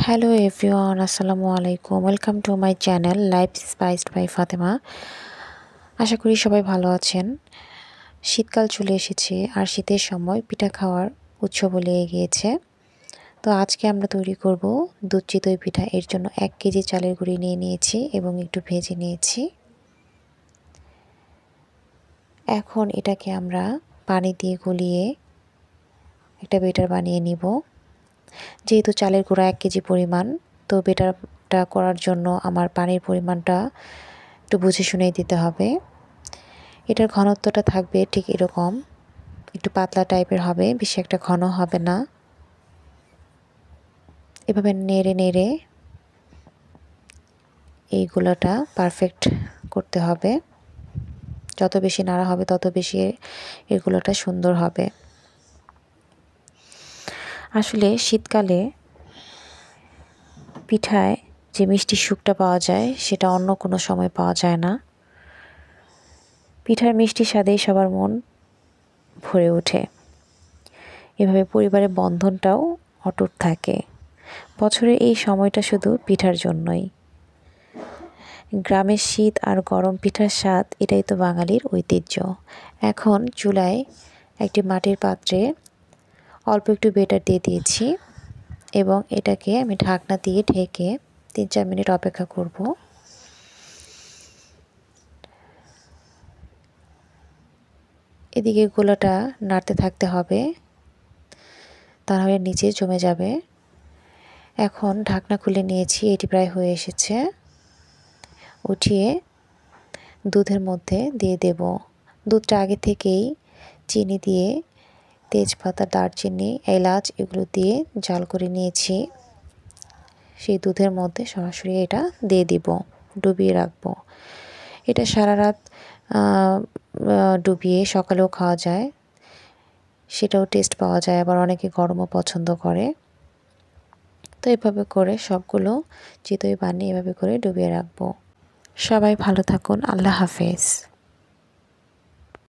Hello everyone, আসসালামু আলাইকুম। Welcome to my channel life spiced by Fatema. আশা করি সবাই ভালো আছেন। শীতকাল চলে এসেছে আর শীতের সময় পিঠা খাওয়ার উৎসব লেগে গিয়েছে। তো আজকে আমরা তৈরি করব দুধ চিতই পিঠা। এর জন্য 1 কেজি চালের গুঁড়ি নিয়ে নিয়েছি এবং একটু ভেজে নিয়েছি। এখন এটাকে আমরা পানি দিয়ে গলিয়ে একটা ব্যাটার বানিয়ে নিব। যেহেতু চালের গুঁড়া 1 কেজি পরিমাণ, তো ব্যাটারটা করার জন্য আমার পানির পরিমাণটা একটু বুঝে শুনেই দিতে হবে। এটার ঘনত্বটা থাকবে ঠিক এরকম, একটু পাতলা টাইপের হবে, বেশি একটা ঘন হবে না। এভাবে নেড়ে নেড়ে এই গোলাটা পারফেক্ট করতে হবে। যত বেশি নাড়া হবে তত বেশি এর গোলাটা সুন্দর হবে। আসলে শীতকালে পিঠায় যে মিষ্টি সুখটা পাওয়া যায় সেটা অন্য কোনো সময় পাওয়া যায় না। পিঠার মিষ্টি স্বাদেই সবার মন ভরে ওঠে। এভাবে পরিবারের বন্ধনটাও অটুট থাকে। বছরের এই সময়টা শুধু পিঠার জন্যই। গ্রামের শীত আর গরম পিঠার স্বাদ, এটাই তো বাঙালির ঐতিহ্য। এখন চুলায় একটি মাটির পাত্রে অল্প একটু ব্যাটার দিয়ে দিয়েছি এবং এটাকে আমি ঢাকনা দিয়ে ঢেকে 3-4 মিনিট অপেক্ষা করব। এদিকে গোলাটা নাড়তে থাকতে হবে, তা নাহলে নিচে জমে যাবে। এখন ঢাকনা খুলে নিয়েছি, এটি প্রায় হয়ে এসেছে। উঠিয়ে দুধের মধ্যে দিয়ে দেব। দুধটা আগে থেকেই চিনি দিয়ে, তেজপাতা, দারচিনি, এলাচ এগুলো দিয়ে জাল করে নিয়েছি। সেই দুধের মধ্যে সরাসরি এটা দিয়ে দিব, ডুবিয়ে রাখবো। এটা সারা রাত ডুবিয়ে সকালেও খাওয়া যায়, সেটাও টেস্ট পাওয়া যায়। আবার অনেকে গরমও পছন্দ করে। তো এভাবে করে সবগুলো চিতই বানিয়ে এভাবে করে ডুবিয়ে রাখবো। সবাই ভালো থাকুন। আল্লাহ হাফেজ।